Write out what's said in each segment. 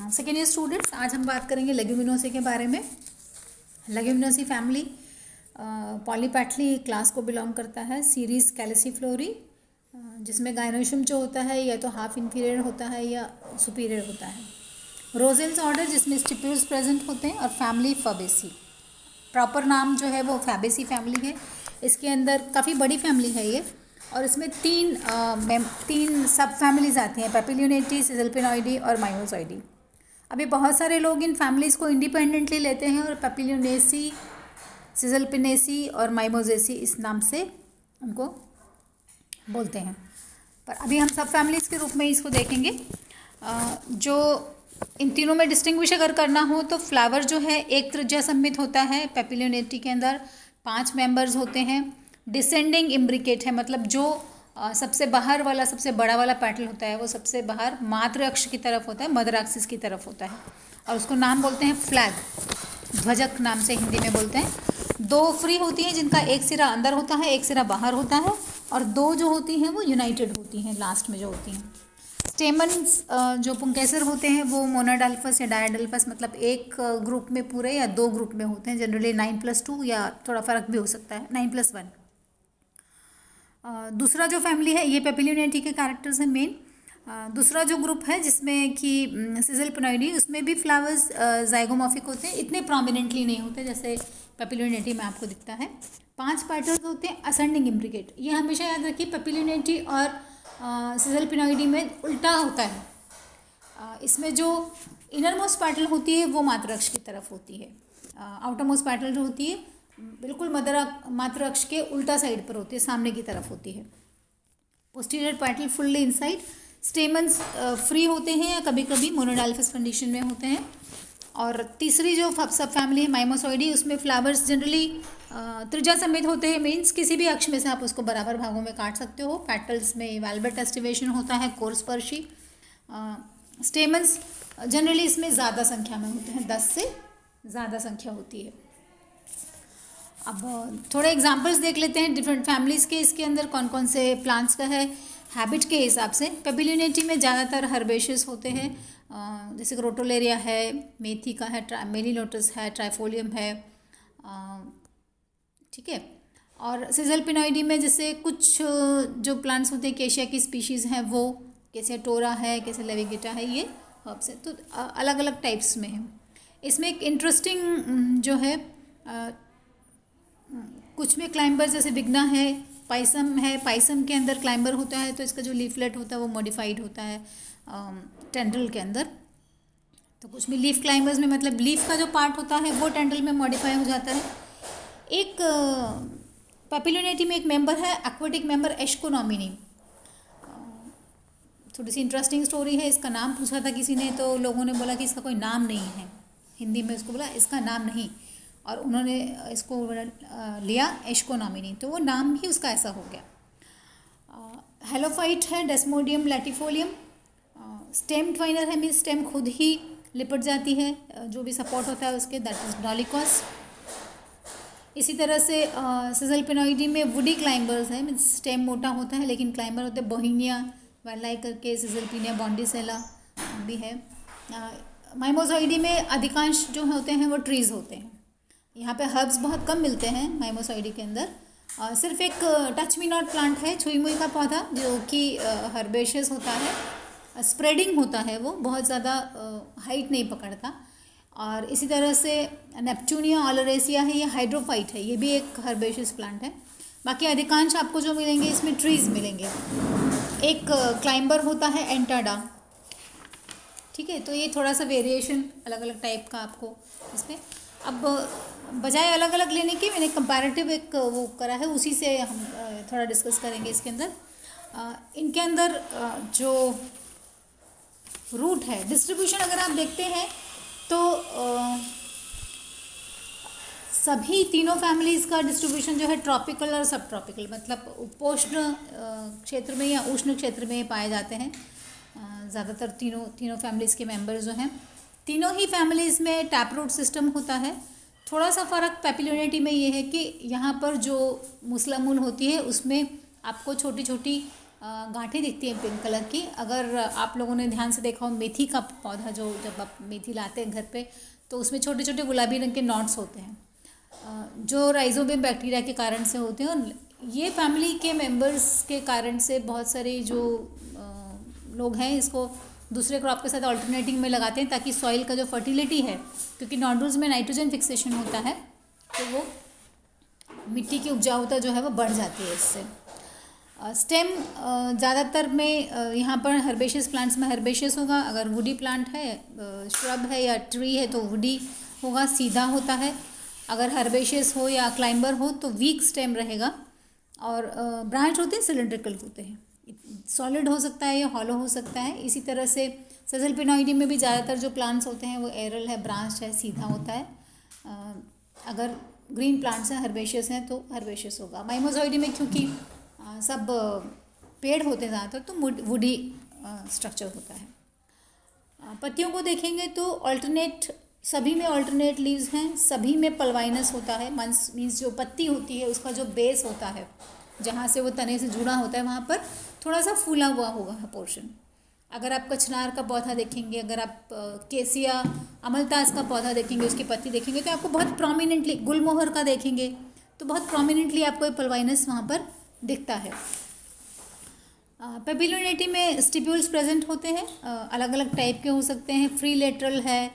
Second year students, आज हम बात करेंगे लेग्यूमिनोसी के बारे में। लेग्यूमिनोसी फैमिली पॉलीपैटली क्लास को बिलोंग करता है। सीरीज कैलिसिफ्लोरी, जिसमें गायनोशियम जो होता है या तो हाफ इंफीरियर होता है या सुपीरियर होता है। रोजेल्स ऑर्डर, जिसमें स्टिप्यूल्स प्रेजेंट होते हैं। और फैमिली फैबेसी, प्रॉपर नाम जो है वो फैबेसी फैमिली है। इसके अंदर काफ़ी बड़ी फैमिली है ये, और इसमें तीन सब फैमिलीज आती हैं, पेपिलियोनेटी, सिजलपिनॉइडी और माइमोसॉइडी। अभी बहुत सारे लोग इन फैमिलीज़ को इंडिपेंडेंटली लेते हैं और पेपिलियोनेसी, सिजलपिनेसी और माइमोजेसी इस नाम से उनको बोलते हैं। पर अभी हम सब फैमिलीज़ के रूप में इसको देखेंगे। जो इन तीनों में डिस्टिंग्विश अगर करना हो तो फ्लावर जो है एक त्रिज्या सममित होता है। पेपिलियोनेटी के अंदर 5 मेंबर्स होते हैं। डिसेंडिंग इम्ब्रिकेट है, मतलब जो सबसे बाहर वाला सबसे बड़ा वाला पैटल होता है वो सबसे बाहर मातृ अक्ष की तरफ होता है, मदर एक्सिस की तरफ होता है, और उसको नाम बोलते हैं फ्लैग, ध्वजक नाम से हिंदी में बोलते हैं। 2 फ्री होती हैं जिनका एक सिरा अंदर होता है, एक सिरा बाहर होता है, और 2 जो होती हैं वो यूनाइटेड होती हैं लास्ट में जो होती हैं। स्टेमन्स जो पुंकेसर होते हैं वो मोनोडाल्फस या डायडाल्फस, मतलब एक ग्रुप में पूरे या 2 ग्रुप में होते हैं। जनरली 9+2 या थोड़ा फ़र्क भी हो सकता है, 9+1। दूसरा जो फैमिली है ये पेपिलियोनेटी के कैरेक्टर्स हैं मेन। दूसरा जो ग्रुप है जिसमें कि सिजलपिनॉइडी, उसमें भी फ्लावर्स जाइगोमॉर्फिक होते हैं, इतने प्रोमिनेंटली नहीं होते जैसे पेपिलियोनेटी में आपको दिखता है। 5 पेटल्स होते हैं असेंडिंग इम्ब्रिकेट। ये हमेशा याद रखिए, पेपिलियोनेटी और सिजलपिनॉइडी में उल्टा होता है। इसमें जो इनर मोस्ट पैटल होती है वो मातृ अक्ष की तरफ होती है। आउटर मोस्ट पैटल जो होती है बिल्कुल मातृ अक्ष के उल्टा साइड पर होती है, सामने की तरफ होती है। Posterior petal fully inside. Stamens free होते हैं या कभी कभी मोनोडाल्फस कंडीशन में होते हैं। और तीसरी जो सब फैमिली है माइमोसॉइडी, उसमें फ्लावर्स जनरली त्रिज्या समेत होते हैं, मीन्स किसी भी अक्ष में से आप उसको बराबर भागों में काट सकते हो। पैटल्स में वेलवेट एस्टिवेशन होता है, कोरस्पर्शी। स्टेमन्स जनरली इसमें ज़्यादा संख्या में होते हैं, 10 से ज़्यादा संख्या होती है। अब थोड़े एग्जांपल्स देख लेते हैं डिफरेंट फैमिलीज़ के। इसके अंदर कौन कौन से प्लांट्स का है हैबिट के हिसाब से। पेपिलियोनेटी में ज़्यादातर हर्बेशियस होते हैं, जैसे क्रोटोलेरिया है, मेथी का है, मेलीलोटस है, ट्राइफोलियम है, ठीक है। और सिजलपिनॉइडी में जैसे कुछ जो प्लांट्स होते हैं केशिया की स्पीशीज़ हैं वो, कैसे टोरा है, कैसे लेविगेटा है, ये हर्ब्स है, तो अलग अलग टाइप्स में है। इसमें एक इंटरेस्टिंग जो है, कुछ में क्लाइंबर जैसे बिगना है, पाइसम है, पाइसम के अंदर क्लाइंबर होता है तो इसका जो लीफलेट होता है वो मॉडिफाइड होता है टेंड्रल के अंदर। तो कुछ में लीफ क्लाइंबर्स में मतलब लीफ का जो पार्ट होता है वो टेंड्रल में मॉडिफाई हो जाता है। एक पेपिलियोनेटी में एक मेंबर है एक्वेटिक मेंबर एस्कोनॉमिनी। थोड़ी सी इंटरेस्टिंग स्टोरी है। इसका नाम पूछा था किसी ने तो लोगों ने बोला कि इसका कोई नाम नहीं है, हिंदी में उसको बोला इसका नाम नहीं, और उन्होंने इसको लिया एस्कोनॉमिनी, तो वो नाम ही उसका ऐसा हो गया। हेलोफाइट है, डेस्मोडियम लैटिफोलियम। स्टेम ट्वाइनर है, मीन्स स्टेम खुद ही लिपट जाती है, जो भी सपोर्ट होता है उसके, दैट इज डॉलिकॉस। इसी तरह से सिजलपिनॉइडी में वुडी क्लाइंबर्स है, मीन्स स्टेम मोटा होता है लेकिन क्लाइंबर होते हैं बोहिनिया, वालाई करके, सिजलपिनिया बॉन्डिसेला भी है। माइमोसॉइडी में अधिकांश जो होते हैं वो ट्रीज़ होते हैं। यहाँ पे हर्ब्स बहुत कम मिलते हैं माइमोसॉइडी के अंदर। सिर्फ एक टच मी नॉट प्लांट है, छुई मुई का पौधा, जो कि हर्बेशियस होता है, स्प्रेडिंग होता है, वो बहुत ज़्यादा हाइट नहीं पकड़ता। और इसी तरह से नेपच्यूनिया ओलरेसिया है, ये हाइड्रोफाइट है, ये भी एक हर्बेशियस प्लांट है। बाकी अधिकांश आपको जो मिलेंगे इसमें ट्रीज़ मिलेंगे। एक क्लाइंबर होता है एंटाडा, ठीक है। तो ये थोड़ा सा वेरिएशन अलग अलग टाइप का आपको इसमें। अब बजाय अलग अलग लेने के मैंने कंपैरेटिव एक वो करा है, उसी से हम थोड़ा डिस्कस करेंगे इसके अंदर। इनके अंदर जो रूट है, डिस्ट्रीब्यूशन अगर आप देखते हैं तो सभी तीनों फैमिलीज़ का डिस्ट्रीब्यूशन जो है ट्रॉपिकल और सब ट्रॉपिकल, मतलब उपोष्ण क्षेत्र में या उष्ण क्षेत्र में पाए जाते हैं। ज़्यादातर तीनों फैमिलीज़ के मेंबर्स जो हैं, तीनों ही फैमिलीज़ में टैप रूट सिस्टम होता है। थोड़ा सा फ़र्क पेपिलियोनेटी में ये है कि यहाँ पर जो मूसला मूल होती है उसमें आपको छोटी छोटी गांठें दिखती हैं पिंक कलर की। अगर आप लोगों ने ध्यान से देखा हो मेथी का पौधा, जो जब आप मेथी लाते हैं घर पे तो उसमें छोटे छोटे गुलाबी रंग के नॉट्स होते हैं, जो राइजोबियम बैक्टीरिया के कारण से होते हैं। और ये फैमिली के मेंबर्स के कारण से बहुत सारे जो लोग हैं इसको दूसरे क्रॉप के साथ अल्टरनेटिंग में लगाते हैं, ताकि सॉइल का जो फर्टिलिटी है, क्योंकि नोडुल्स में नाइट्रोजन फिक्सेशन होता है, तो वो मिट्टी की उपजाऊता जो है वो बढ़ जाती है इससे। स्टेम ज़्यादातर में यहाँ पर हर्बेशियस प्लांट्स में हर्बेशियस होगा। अगर वुडी प्लांट है, श्रब है या ट्री है तो वुडी होगा, सीधा होता है। अगर हर्बेशियस हो या क्लाइंबर हो तो वीक स्टेम रहेगा। और ब्रांच होते हैं सिलिंड्रिकल होते हैं, सॉलिड हो सकता है या हॉलो हो सकता है। इसी तरह से सेसल्पिनॉइडी में भी ज़्यादातर जो प्लांट्स होते हैं वो एरल है, ब्रांच है, सीधा होता है। अगर ग्रीन प्लांट्स हैं, हर्बेशियस हैं तो हर्बेशियस होगा। माइमोजॉइडी में क्योंकि सब पेड़ होते हैं ज़्यादातर, तो वुडी स्ट्रक्चर होता है। पत्तियों को देखेंगे तो ऑल्टरनेट, सभी में ऑल्टरनेट लीव्स हैं, सभी में पल्वाइनस होता है। मीन्स जो पत्ती होती है उसका जो बेस होता है, जहाँ से वो तने से जुड़ा होता है, वहाँ पर थोड़ा सा फूला हुआ होगा पोर्शन। अगर आप कचनार का पौधा देखेंगे, अगर आप केसिया अमलतास का पौधा देखेंगे, उसकी पत्ती देखेंगे तो आपको बहुत प्रोमिनेंटली, गुलमोहर का देखेंगे तो बहुत प्रोमिनेंटली आपको ये पल्वाइनस वहाँ पर दिखता है। पेपिलोनेटी में स्टिप्यूल्स प्रेजेंट होते हैं, अलग अलग टाइप के हो सकते हैं। फ्री लेटरल है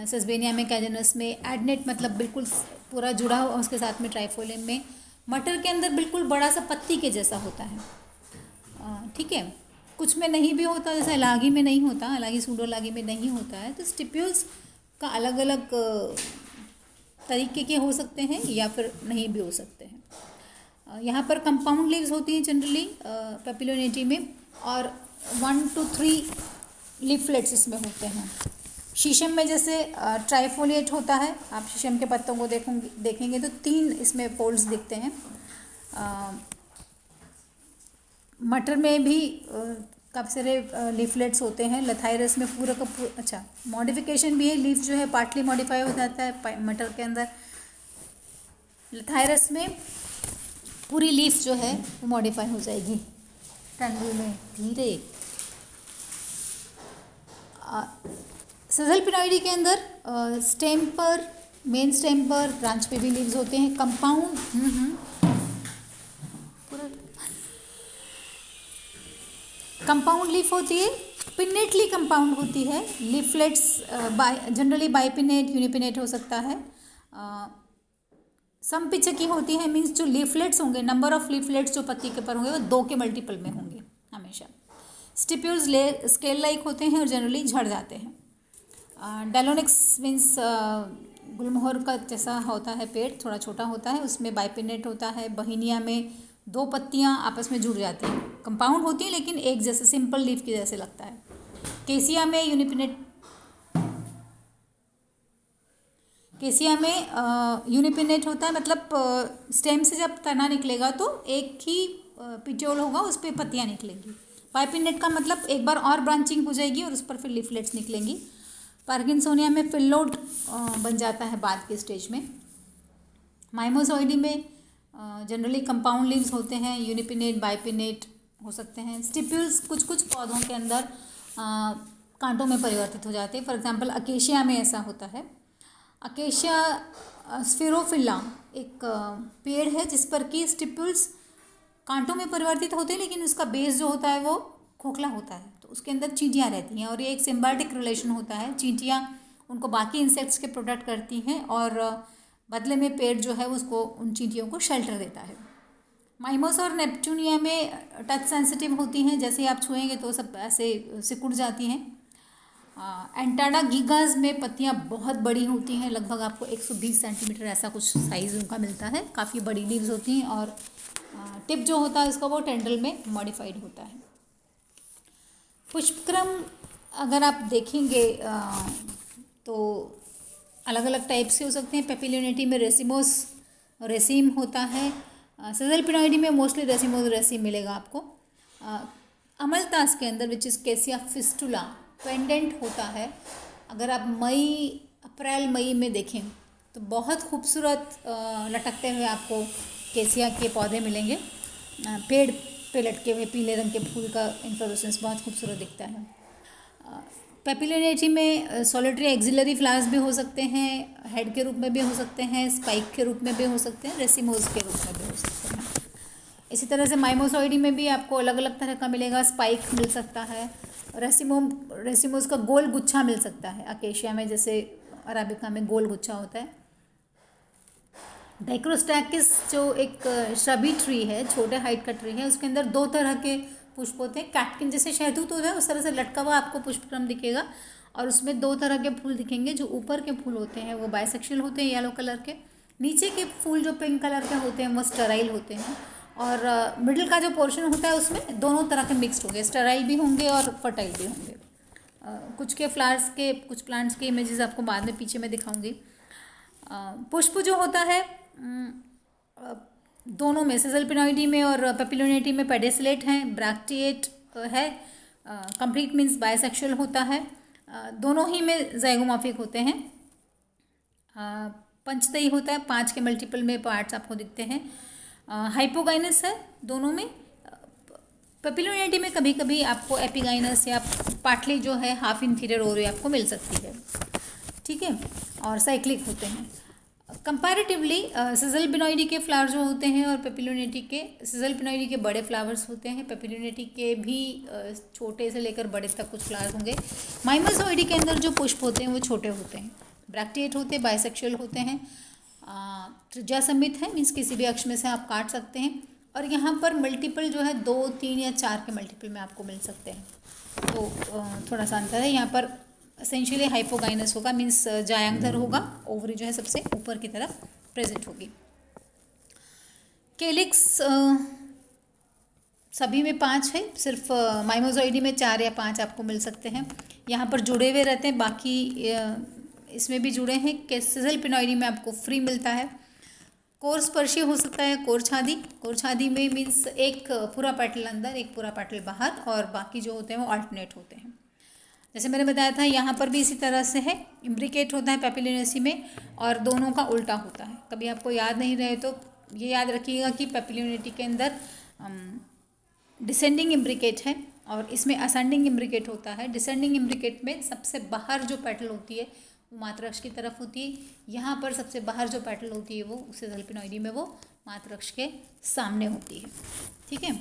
सेसबेनिया में, कैजनस में। एडनेट मतलब बिल्कुल पूरा जुड़ा हुआ उसके साथ में, ट्राइफोलियम में। मटर के अंदर बिल्कुल बड़ा सा पत्ती के जैसा होता है, ठीक है। कुछ में नहीं भी होता, जैसे अलागी में नहीं होता, अलागी सूडोलागी में नहीं होता है। तो स्टिप्यूल्स का अलग अलग तरीके के हो सकते हैं या फिर नहीं भी हो सकते हैं। यहाँ पर कंपाउंड लीव्स होती हैं जनरली पेपिलोनेटी में, और 1 to 3 लीफलेट्स इसमें होते हैं। शीशम में जैसे ट्राइफोलिएट होता है, आप शीशम के पत्तों को देखेंगे तो 3 इसमें फोल्ड्स दिखते हैं। मटर में भी काफ़ी सारे लीफलेट्स होते हैं। लथाइरस में पूरा का पूरा, अच्छा मॉडिफिकेशन भी है, लीफ जो है पार्टली मॉडिफाई हो जाता है मटर के अंदर। लथाइरस में पूरी लीफ जो है वो मॉडिफाई हो जाएगी। टंडल में धीरे। सेसल्पिनॉइडी के अंदर स्टेम पर, मेन स्टेम पर, ब्रांच पे भी लीव्स होते हैं। कंपाउंड पूरा कंपाउंड लीफ होती है, पिनेटली कंपाउंड होती है। लीफलेट्स जनरली बाइपिनेट, यूनिपिनेट हो सकता है। समपिच्छकी होती है, मीन्स जो लीफलेट्स होंगे, नंबर ऑफ लीफलेट्स जो पत्ती के पर होंगे वो 2 के मल्टीपल में होंगे हमेशा। स्टिप्यूल्स स्केल लाइक होते हैं और जनरली झड़ जाते हैं। डायलोनिक्स मीन्स गुलमोहर का जैसा होता है पेड़, थोड़ा छोटा होता है, उसमें बाइपिनेट होता है। बहिनिया में 2 पत्तियां आपस में जुड़ जाती हैं, कंपाउंड होती हैं लेकिन एक जैसे, सिंपल लीफ की जैसे लगता है। केसिया में यूनिपिनेट, केसिया में यूनिपिनेट होता है, मतलब स्टेम से जब तना निकलेगा तो एक ही पिट्योल होगा, उस पर पत्तियाँ निकलेंगी। बाइपिनेट का मतलब एक बार और ब्रांचिंग हो जाएगी और उस पर फिर लीफलेट्स निकलेंगी। पार्किंसोनिया में फिल्लोड बन जाता है बाद के स्टेज में। माइमोसॉइडी में जनरली कंपाउंड लीव्स होते हैं, यूनिपिनेट, बाइपिनेट हो सकते हैं। स्टिप्यूल्स कुछ कुछ पौधों के अंदर कांटों में परिवर्तित हो जाते हैं। फॉर एग्जांपल अकेशिया में ऐसा होता है। अकेशिया स्फेरोफिला एक पेड़ है जिस पर कि स्टिप्यूल्स कांटों में परिवर्तित होते हैं, लेकिन उसका बेस जो होता है वो खोखला होता है, तो उसके अंदर चींटियाँ रहती हैं और ये एक सिम्बायोटिक रिलेशन होता है। चींटियाँ उनको बाकी इंसेक्ट्स के प्रोटेक्ट करती हैं और बदले में पेड़ जो है उसको, उन चींटियों को शेल्टर देता है। माइमोस और नेपच्यूनिया में टच सेंसिटिव होती हैं, जैसे आप छुएंगे तो सब ऐसे सिकुड़ जाती हैं। एंटाडा गीगाज में पत्तियां बहुत बड़ी होती हैं, लगभग आपको 120 सेंटीमीटर ऐसा कुछ साइज़ उनका मिलता है, काफ़ी बड़ी लीव्स होती हैं और टिप जो होता है उसका वो टेंड्रिल में मॉडिफाइड होता है। पुष्पक्रम अगर आप देखेंगे तो अलग अलग टाइप से हो सकते हैं। पेपिलोनेटी में रेसिमोस रेसिम होता है। सेसल्पिनॉइडी में मोस्टली रेसिमोस रेसिम मिलेगा आपको। अमलतास के अंदर विच इज़ केसिया फिस्टुला पेंडेंट होता है। अगर आप अप्रैल मई में देखें तो बहुत खूबसूरत लटकते हुए आपको केसिया के पौधे मिलेंगे, पेड़ पे लटके हुए पीले रंग के फूल का इन्फ्लोरेसेंस बहुत खूबसूरत दिखता है। पेपिलिनेटी में सॉलिटरी एक्सिलरी फ्लावर्स भी हो सकते हैं, हेड के रूप में भी हो सकते हैं, स्पाइक के रूप में भी हो सकते हैं, रेसिमोज के रूप में भी हो सकते हैं। इसी तरह से माइमोसॉइडी में भी आपको अलग अलग तरह का मिलेगा। स्पाइक मिल सकता है, रेसिमोज का गोल गुच्छा मिल सकता है, अकेशिया में जैसे अराबिका में गोल गुच्छा होता है। डाइक्रोस्टैकिस जो एक श्रबी ट्री है, छोटे हाइट का ट्री है, उसके अंदर 2 तरह के पुष्प होते हैं। कैटकिन जैसे शहतूत होता है उस तरह से लटका हुआ आपको पुष्पक्रम दिखेगा, और उसमें 2 तरह के फूल दिखेंगे। जो ऊपर के फूल होते हैं वो बाइसेक्शुअल होते हैं, येलो कलर के। नीचे के फूल जो पिंक कलर के होते हैं वो स्टेराइल होते हैं, और मिडिल का जो पोर्शन होता है उसमें दोनों तरह के मिक्सड होंगे, स्टेराइल भी होंगे और फर्टाइल भी होंगे। कुछ के फ्लावर्स के, कुछ प्लांट्स के इमेजेस आपको बाद में पीछे मैं दिखाऊंगी। पुष्प जो होता है दोनों में, सिजल पिनॉइडी में और पेपिलोनेटी में पेडिसलेट हैं, ब्रैक्टिएट है, कंप्लीट मीन्स बाइसेक्सुअल होता है। दोनों ही में ज़ाइगोमॉर्फिक होते हैं। पंचतई होता है, 5 के मल्टीपल में पार्ट्स आपको दिखते हैं। हाइपोगाइनस है दोनों में। पेपिलोनेटी में कभी कभी आपको एपिगाइनस या पार्टली जो है हाफ इंफीरियर ओरी आपको मिल सकती है, ठीक है, और साइक्लिक होते हैं। कंपैरेटिवली सिजल पिनॉइडी के फ्लावर जो होते हैं और पेपिलोनेटी के, सिजल पिनॉइडी के बड़े फ्लावर्स होते हैं, पेपिलोनेटी के भी छोटे से लेकर बड़े तक कुछ फ्लावर्स होंगे। माइमोसॉइडी के अंदर जो पुष्प होते हैं वो छोटे होते हैं, ब्रैक्टिएट होते हैं, बाइसेक्सुअल होते हैं, त्रिज्या समित है, मीन्स किसी भी अक्ष में से आप काट सकते हैं। और यहाँ पर मल्टीपल जो है 2, 3 या 4 के मल्टीपल में आपको मिल सकते हैं, तो थोड़ा सा अंतर है। यहाँ पर एसेंशियली हाइपोगाइनस होगा, मीन्स जायांगधर होगा, ओवरी जो है सबसे ऊपर की तरफ प्रेजेंट होगी। केलिक्स सभी में 5 है, सिर्फ माइमोसॉइडी में 4 या 5 आपको मिल सकते हैं। यहाँ पर जुड़े हुए रहते हैं, बाकी इसमें भी जुड़े हैं। सिजल पिनॉइडी में आपको फ्री मिलता है। कोर स्पर्शी हो सकता है कोरछादी। कोरछादी में मीन्स एक पूरा पेटल अंदर, एक पूरा पेटल बाहर, और बाकी जो होते हैं वो अल्टरनेट होते हैं। जैसे मैंने बताया था यहाँ पर भी इसी तरह से है। इम्ब्रिकेट होता है पेपिलिनेसी में, और दोनों का उल्टा होता है। कभी आपको याद नहीं रहे तो ये याद रखिएगा कि पेपिलिनेटी के अंदर डिसेंडिंग इम्ब्रिकेट है और इसमें असेंडिंग इम्ब्रिकेट होता है। डिसेंडिंग इम्ब्रिकेट में सबसे बाहर जो पेटल होती है वो मातृअक्ष की तरफ होती है। यहाँ पर सबसे बाहर जो पेटल होती है वो सिजल पिनॉइडी में वो मातृअक्ष के सामने होती है, ठीक है।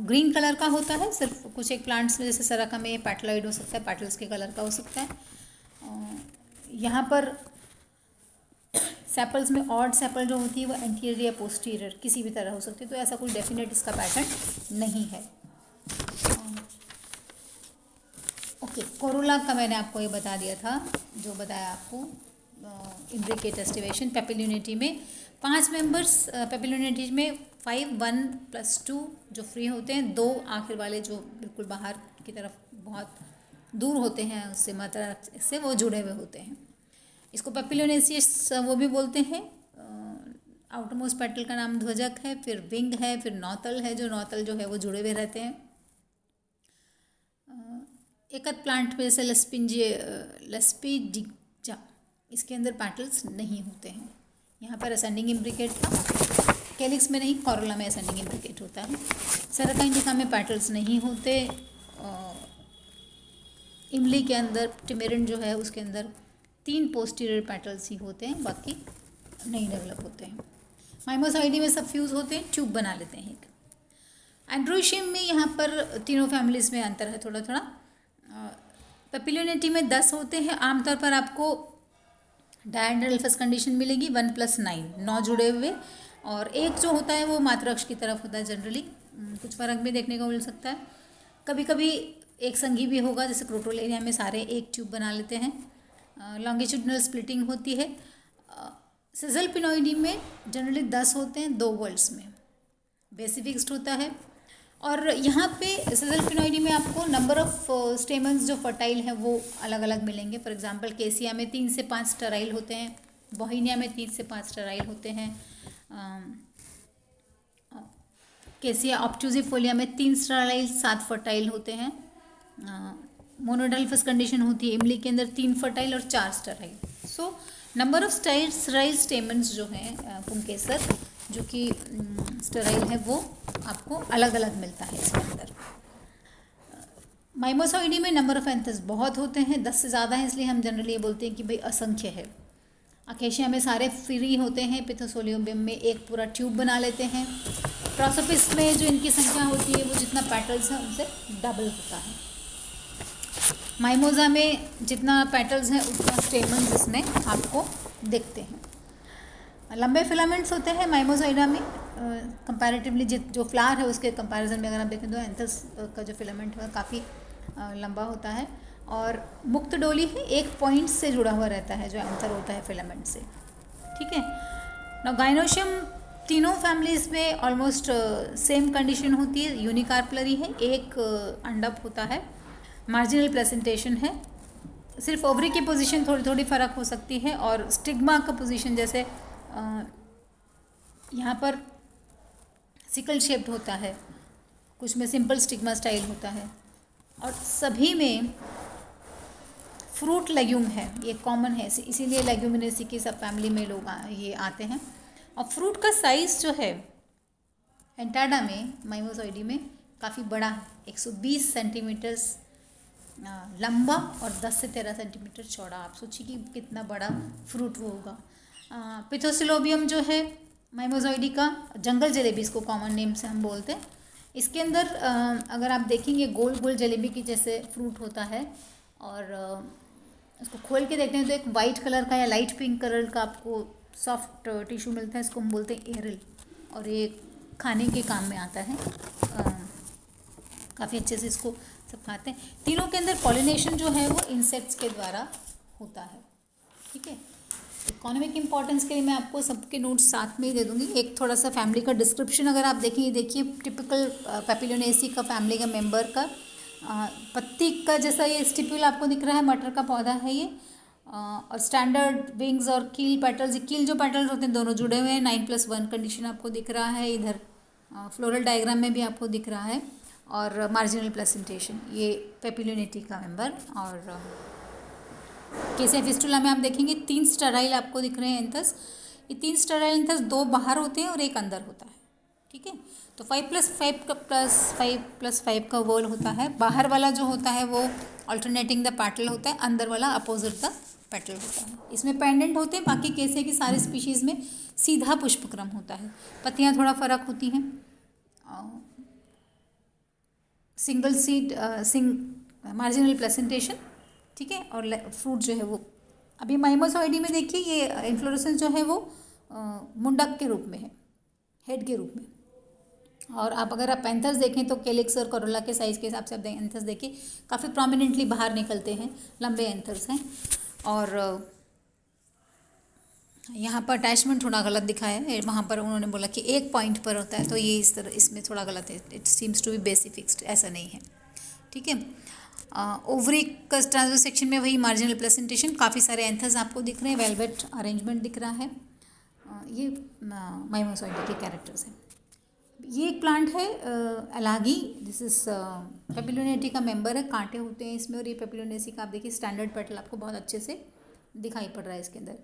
ग्रीन कलर का होता है, सिर्फ कुछ एक प्लांट्स में जैसे सरका में पैटलॉइड हो सकता है, पैटल्स के कलर का हो सकता है। यहाँ पर सेपल्स में ऑड सेपल जो होती है वो एंटीरियर या पोस्टीरियर किसी भी तरह हो सकती है, तो ऐसा कोई डेफिनेट इसका पैटर्न नहीं है। ओके, कोरोला का मैंने आपको ये बता दिया था, जो बताया आपको इम्ब्रिकेट एस्टिवेशन। पेपिलिनेटी में 5 मेंबर्स, पेपिलिनेटी में 5, 1 + 2 जो फ्री होते हैं, 2 आखिर वाले जो बिल्कुल बाहर की तरफ बहुत दूर होते हैं उससे मात्रा से वो जुड़े हुए होते हैं। इसको पेपिलोनेसियस वो भी बोलते हैं। आउटरमोस्ट पेटल का नाम ध्वजक है, फिर विंग है, फिर नौतल है, जो नौतल जो है वो जुड़े हुए रहते हैं। एकत प्लांट में जैसे लेस्पिडिजा, इसके अंदर पैटल्स नहीं होते हैं। यहाँ पर असेंडिंग इम्ब्रिकेट था, कैलिक्स में नहीं, कोरोला में असेंडिंग इम्ब्रिकेट होता है। सरका इंडिका में पैटल्स नहीं होते। इमली के अंदर, टिमेरिन जो है उसके अंदर 3 पोस्टीरियर पेटल्स ही होते हैं, बाकी नहीं डेवलप होते हैं। माइमोसॉइडी में सब फ्यूज़ होते हैं, ट्यूब बना लेते हैं एक। एंड्रोशियम में यहाँ पर तीनों फैमिलीज़ में अंतर है थोड़ा थोड़ा। पेपिलिनेटी में 10 होते हैं। आमतौर पर आपको डायहेड्रल फर्स्ट कंडीशन मिलेगी 1 + 9, 9 जुड़े हुए, और एक जो होता है वो मातृअक्ष की तरफ होता है जनरली। कुछ फ़र्क भी देखने को मिल सकता है। कभी कभी एक संघी भी होगा, जैसे क्रोटोलेरिया में सारे एक ट्यूब बना लेते हैं। लॉन्गिट्यूडनल स्प्लिटिंग होती है। सिजल पिनॉइडी में जनरली 10 होते हैं, 2 वर्ड्स में। बेसिफिक्स्ड होता है। और यहाँ पे सिजल पिनॉइडी में आपको नंबर ऑफ स्टेमन्स जो फर्टाइल हैं वो अलग अलग मिलेंगे। फॉर एग्जांपल केसिया में 3 से 5 स्टेराइल होते हैं, बोहिनिया में 3 से 5 स्टेराइल होते हैं, केसिया ऑब्ट्यूजिफोलिया में 3 स्टेराइल 7 फर्टाइल होते हैं। मोनोडल्फस कंडीशन होती है इमली के अंदर 3 फर्टाइल और 4 sterile. So number of sterile stamens जो हैं पुंकेसर जो कि स्टेराइल है वो आपको अलग अलग मिलता है इसके अंदर। माइमोसॉइडी में नंबर ऑफ एंथर्स बहुत होते हैं, 10 से ज़्यादा है, इसलिए हम जनरली ये बोलते हैं कि भाई असंख्य है। अकेशिया में सारे फ्री होते हैं, पिथोसोलियम में एक पूरा ट्यूब बना लेते हैं। प्रोसोपिस में जो इनकी संख्या होती है वो जितना पेटल्स है उनसे डबल होता है। माइमोजा में जितना पेटल्स हैं उतना स्टेमन्स इसमें आपको दिखते हैं। लंबे फिलामेंट्स होते हैं माइमोसॉइडा में, कंपैरेटिवली जो फ्लावर है उसके कंपैरिजन में अगर आप देखें तो एंथस का जो फिलामेंट है काफ़ी लंबा होता है और मुक्त डोली है, एक पॉइंट से जुड़ा हुआ रहता है जो एंथर होता है फिलामेंट से। ठीक है ना। गाइनोशियम तीनों फैमिलीज में ऑलमोस्ट सेम कंडीशन होती है, यूनिकार्पलरी है, एक अंडप होता है, मार्जिनल प्लेसेंटेशन है, सिर्फ ओवरी की पोजीशन थोड़ी थोड़ी फ़र्क हो सकती है और स्टिग्मा का पोजीशन जैसे यहाँ पर सिकल शेप्ड होता है, कुछ में सिंपल स्टिग्मा स्टाइल होता है और सभी में फ्रूट लेग्यूम है, ये कॉमन है, इसीलिए लेग्यूमिनेसी की सब फैमिली में लोग ये आते हैं। और फ्रूट का साइज़ जो है एंटाडा में, माइमोसॉइडी में काफ़ी बड़ा है, 120 सेंटीमीटर्स लंबा और 10 से 13 सेंटीमीटर चौड़ा। आप सोचिए कि कितना बड़ा फ्रूट वो होगा। पिथोसिलोबियम जो है माइमोसॉइडी का, जंगल जलेबी इसको कॉमन नेम से हम बोलते हैं, इसके अंदर अगर आप देखेंगे गोल गोल जलेबी की जैसे फ्रूट होता है और उसको खोल के देखते हैं तो एक वाइट कलर का या लाइट पिंक कलर का आपको सॉफ्ट टिश्यू मिलता है, इसको हम बोलते हैं एरिल, और ये खाने के काम में आता है। काफ़ी अच्छे से इसको सब खाते हैं। तीनों के अंदर पॉलिनेशन जो है वो इंसेक्ट्स के द्वारा होता है। ठीक है, इकोनॉमिक इंपॉर्टेंस के लिए मैं आपको सबके नोट्स साथ में ही दे दूँगी। एक थोड़ा सा फैमिली का डिस्क्रिप्शन अगर आप देखें, देखिए टिपिकल पेपिलोनेसी का फैमिली का मेंबर का पत्ती का जैसा ये स्टिप्यूल आपको दिख रहा है, मटर का पौधा है ये, और स्टैंडर्ड विंग्स और कील पेटल्स, कील जो पेटल्स होते हैं दोनों जुड़े हुए हैं, 9+1 कंडीशन आपको दिख रहा है इधर, फ्लोरल डायग्राम में भी आपको दिख रहा है, और मार्जिनल प्लेसेंटेशन ये पेपिलोनेटी का मेंबर। और केसिया फिस्टुला में आप देखेंगे 3 स्टेराइल आपको दिख रहे हैं एंथस। ये 3 स्टेराइल एंथस 2 बाहर होते हैं और एक अंदर होता है। ठीक है, तो 5+5 का वॉल होता है। बाहर वाला जो होता है वो अल्टरनेटिंग द पेटल होता है, अंदर वाला अपोजिट द पेटल होता है। इसमें पेंडेंट होते हैं, बाकी केसिया की सारी स्पीशीज़ में सीधा पुष्पक्रम होता है। पत्तियाँ थोड़ा फ़र्क होती हैं, सिंगल सीड मार्जिनल प्लेसेंटेशन। ठीक है, और फ्रूट जो है वो अभी माइमोसॉइडी में देखिए ये इन्फ्लोरेसेंस जो है वो मुंडक के रूप में है, हेड के रूप में। और आप अगर आप एंथर्स देखें तो कैलिक्स और कोरोला के साइज़ के हिसाब से आप एंथर्स देखिए काफ़ी प्रोमिनेंटली बाहर निकलते हैं, लंबे एंथर्स हैं। और यहाँ पर अटैचमेंट थोड़ा गलत दिखाया है, वहाँ पर उन्होंने बोला कि एक पॉइंट पर होता है, तो ये इस तरह इसमें थोड़ा गलत है, it seems to be basic fixed, ऐसा नहीं है। ठीक है, ओवरी का ट्रांसवर्स सेक्शन में वही मार्जिनल प्लेसेंटेशन, काफ़ी सारे एंथर्स आपको दिख रहे हैं, वेलवेट अरेंजमेंट दिख रहा है। ये माइमोसॉइडी के कैरेक्टर्स हैं। ये एक प्लांट है एलागी, दिस इज पेपिलोनेटी का मेंबर है, कांटे होते हैं इसमें, और ये पेपिलोनेसी का आप देखिए स्टैंडर्ड पेटल आपको बहुत अच्छे से दिखाई पड़ रहा है इसके अंदर।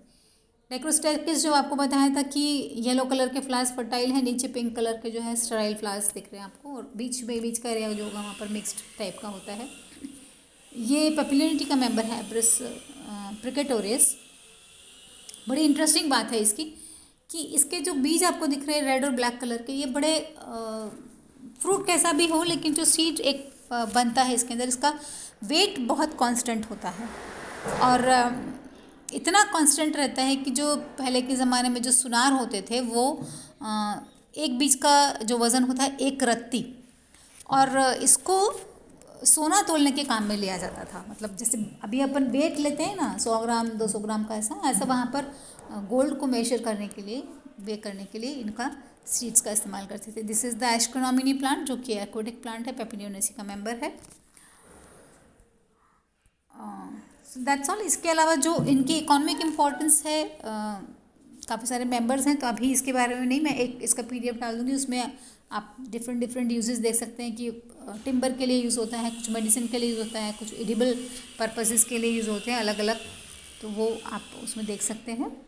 डाइक्रोस्टेकिस जो आपको बताया था कि येलो कलर के फ्लावर्स फर्टाइल हैं, नीचे पिंक कलर के जो है स्टेराइल फ्लावर्स दिख रहे हैं आपको, और बीच का एरिया जो होगा वहाँ पर मिक्स्ड टाइप का होता है। ये पेपिलोनेटी का मेंबर है एब्रिस प्रिकेटोरियस। बड़ी इंटरेस्टिंग बात है इसकी कि इसके जो बीज आपको दिख रहे हैं रेड और ब्लैक कलर के, ये बड़े फ्रूट कैसा भी हो लेकिन जो सीड एक बनता है इसके अंदर, इसका वेट बहुत कांस्टेंट होता है, और इतना कांस्टेंट रहता है कि जो पहले के ज़माने में जो सुनार होते थे वो एक बीज का जो वज़न होता है 1 रत्ती, और इसको सोना तोलने के काम में लिया जाता था। मतलब जैसे अभी अपन वेट लेते हैं ना 100 ग्राम 200 ग्राम का, ऐसा वहाँ पर गोल्ड को मेजर करने के लिए, वे करने के लिए इनका सीड्स का इस्तेमाल करते थे। दिस इज़ द एस्ट्रोनॉमिनी प्लांट जो कि एक्वेटिक प्लांट है, पेपिलोनेसी का मेंबर है। So that's all. इसके अलावा जो इनकी इकोनॉमिक इम्पोर्टेंस है, काफ़ी सारे मेंबर्स हैं, तो अभी इसके बारे में नहीं, मैं एक इसका PDF डाल दूँगी, उसमें आप डिफरेंट यूजेस देख सकते हैं कि टिम्बर के लिए यूज़ होता है, कुछ मेडिसिन के लिए यूज़ होता है, कुछ एडिबल पर्पसेस के लिए यूज़ होते हैं अलग अलग, तो वो आप उसमें देख सकते हैं।